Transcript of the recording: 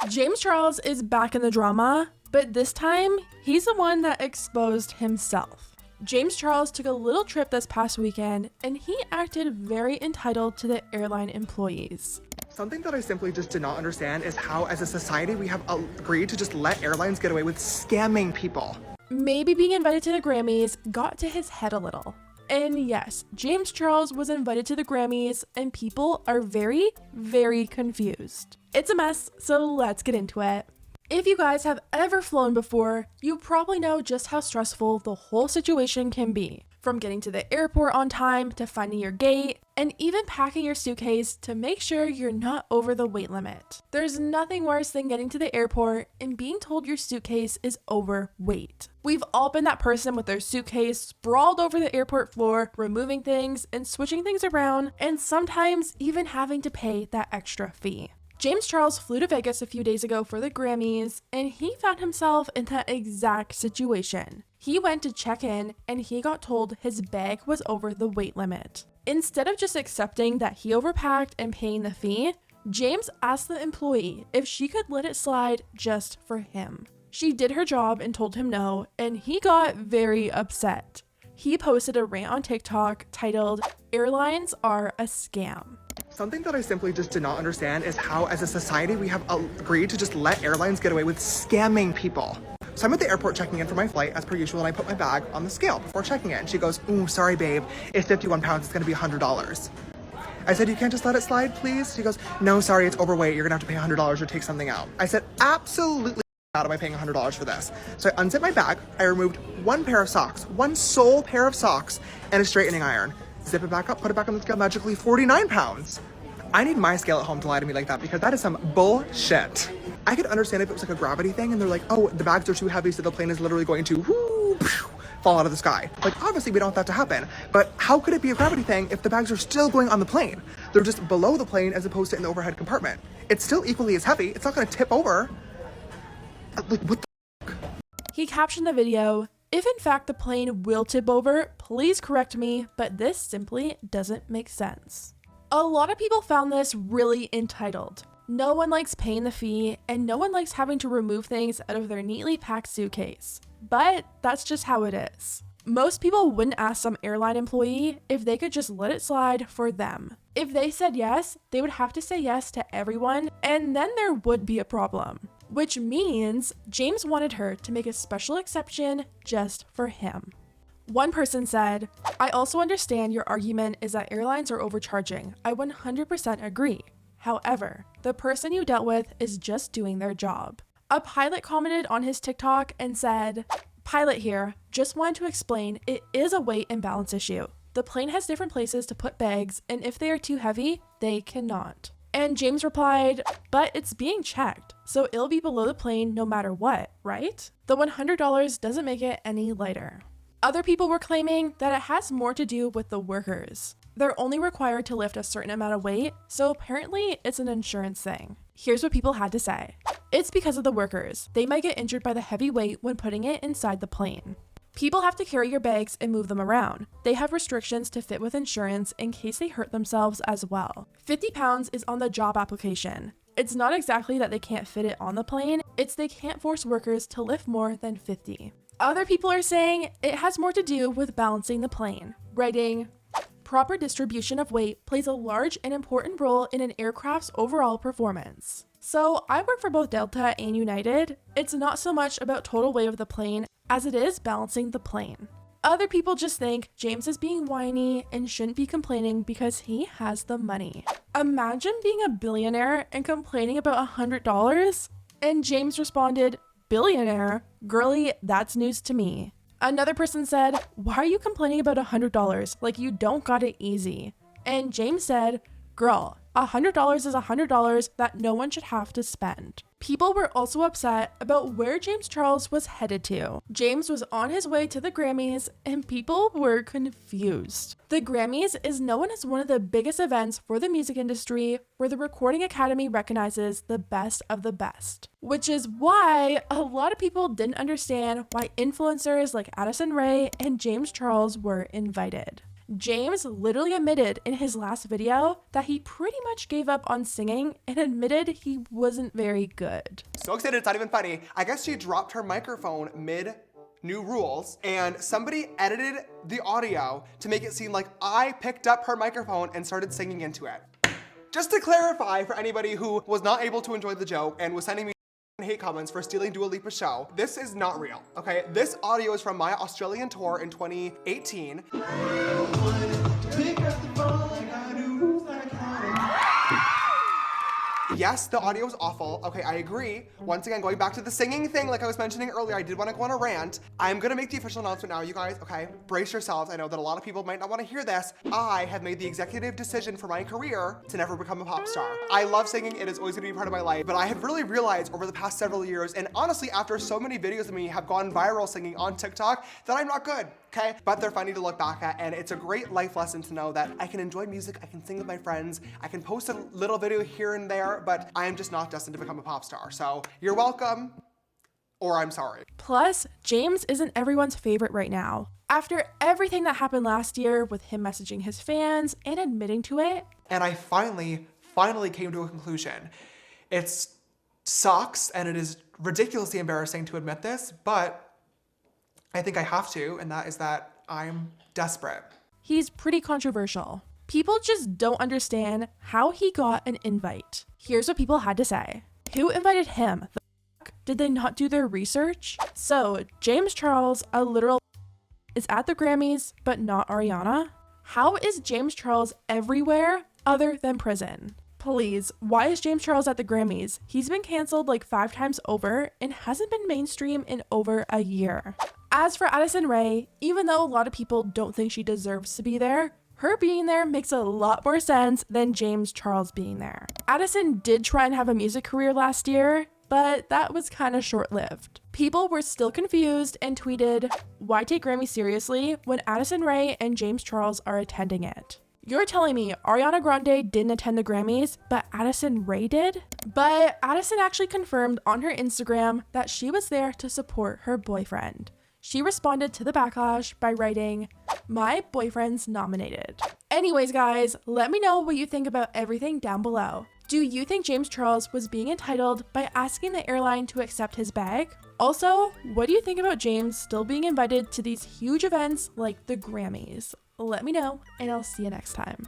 James Charles is back in the drama, but this time he's the one that exposed himself. James Charles took a little trip this past weekend and he acted very entitled to the airline employees. Something that I simply just did not understand is how, as a society, we have agreed to just let airlines get away with scamming people. Maybe being invited to the Grammys got to his head a little. And yes, James Charles was invited to the Grammys and people are very, very confused. It's a mess, so let's get into it. If you guys have ever flown before, you probably know just how stressful the whole situation can be. From getting to the airport on time to finding your gate, and even packing your suitcase to make sure you're not over the weight limit. There's nothing worse than getting to the airport and being told your suitcase is overweight. We've all been that person with their suitcase sprawled over the airport floor, removing things and switching things around, and sometimes even having to pay that extra fee. James Charles flew to Vegas a few days ago for the Grammys, and he found himself in that exact situation. He went to check in, and he got told his bag was over the weight limit. Instead of just accepting that he overpacked and paying the fee, James asked the employee if she could let it slide just for him. She did her job and told him no, and he got very upset. He posted a rant on TikTok titled, "Airlines are a scam." Something that I simply just did not understand is how, as a society, we have agreed to just let airlines get away with scamming people. So I'm at the airport checking in for my flight as per usual, and I put my bag on the scale before checking in. She goes, "Ooh, sorry babe, it's 51 pounds, it's gonna be $100. I said, "You can't just let it slide, please?" She goes, "No, sorry, it's overweight, you're gonna have to pay $100 or take something out." I said, "Absolutely not am I paying $100 for this." So I unzipped my bag, I removed one pair of socks, one sole pair of socks, and a straightening iron. Zip it back up, put it back on the scale, magically 49 pounds. I need my scale at home to lie to me like that because that is some bullshit. I could understand if it was like a gravity thing and they're like, "Oh, the bags are too heavy, so the plane is literally going to fall out of the sky." Like, obviously we don't want that to happen, but how could it be a gravity thing if the bags are still going on the plane? They're just below the plane as opposed to in the overhead compartment. It's still equally as heavy. It's not gonna tip over. Like, what the fuck? He captioned the video, "If in fact the plane will tip over, please correct me, but this simply doesn't make sense." A lot of people found this really entitled. No one likes paying the fee, and no one likes having to remove things out of their neatly packed suitcase. But that's just how it is. Most people wouldn't ask some airline employee if they could just let it slide for them. If they said yes, they would have to say yes to everyone, and then there would be a problem. Which means James wanted her to make a special exception just for him. One person said, "I also understand your argument is that airlines are overcharging. I 100% agree. However, the person you dealt with is just doing their job." A pilot commented on his TikTok and said, "Pilot here, just wanted to explain it is a weight and balance issue. The plane has different places to put bags, and if they are too heavy, they cannot." And James replied, "But it's being checked, so it'll be below the plane no matter what, right? The $100 doesn't make it any lighter." Other people were claiming that it has more to do with the workers. They're only required to lift a certain amount of weight, so apparently it's an insurance thing. Here's what people had to say. "It's because of the workers. They might get injured by the heavy weight when putting it inside the plane. People have to carry your bags and move them around. They have restrictions to fit with insurance in case they hurt themselves as well. 50 pounds is on the job application. It's not exactly that they can't fit it on the plane, it's they can't force workers to lift more than 50. Other people are saying it has more to do with balancing the plane, writing, "Proper distribution of weight plays a large and important role in an aircraft's overall performance." So I work for both Delta and United. It's not so much about total weight of the plane as it is balancing the plane. Other people just think James is being whiny and shouldn't be complaining because he has the money. Imagine being a billionaire and complaining about $100. And James responded, "Billionaire? Girly, that's news to me." Another person said, "Why are you complaining about $100? Like you don't got it easy." And James said, "Girl, $100 is $100 that no one should have to spend." People were also upset about where James Charles was headed to. James was on his way to the Grammys and people were confused. The Grammys is known as one of the biggest events for the music industry where the Recording Academy recognizes the best of the best. Which is why a lot of people didn't understand why influencers like Addison Rae and James Charles were invited. James literally admitted in his last video that he pretty much gave up on singing and admitted he wasn't very good. So excited, it's not even funny. I guess she dropped her microphone mid new rules and somebody edited the audio to make it seem like I picked up her microphone and started singing into it. Just to clarify for anybody who was not able to enjoy the joke and was sending me hate comments for stealing Dua Lipa's show, this is not real, okay? This audio is from my Australian tour in 2018. Yes, the audio is awful. Okay, I agree. Once again, going back to the singing thing, like I was mentioning earlier, I did want to go on a rant. I'm gonna make the official announcement now, you guys, okay? Brace yourselves. I know that a lot of people might not want to hear this. I have made the executive decision for my career to never become a pop star. I love singing. It is always gonna be part of my life, but I have really realized over the past several years, and honestly, after so many videos of me have gone viral singing on TikTok, that I'm not good. Okay, but they're funny to look back at, and it's a great life lesson to know that I can enjoy music, I can sing with my friends, I can post a little video here and there, but I am just not destined to become a pop star. So you're welcome, or I'm sorry. Plus, James isn't everyone's favorite right now. After everything that happened last year with him messaging his fans and admitting to it. And I finally came to a conclusion. It sucks, and it is ridiculously embarrassing to admit this, but I think I have to, and that is that I'm desperate. He's pretty controversial. People just don't understand how he got an invite. Here's what people had to say. Who invited him? The f***? Did they not do their research? So, James Charles, a literal is at the Grammys, but not Ariana? How is James Charles everywhere other than prison? Please, why is James Charles at the Grammys? He's been canceled like 5 times over and hasn't been mainstream in over a year. As for Addison Rae, even though a lot of people don't think she deserves to be there, her being there makes a lot more sense than James Charles being there. Addison did try and have a music career last year, but that was kind of short-lived. People were still confused and tweeted, "Why take Grammy seriously when Addison Rae and James Charles are attending it?" You're telling me Ariana Grande didn't attend the Grammys, but Addison Rae did? But Addison actually confirmed on her Instagram that she was there to support her boyfriend. She responded to the backlash by writing, "My boyfriend's nominated." Anyways, guys, let me know what you think about everything down below. Do you think James Charles was being entitled by asking the airline to accept his bag? Also, what do you think about James still being invited to these huge events like the Grammys? Let me know, and I'll see you next time.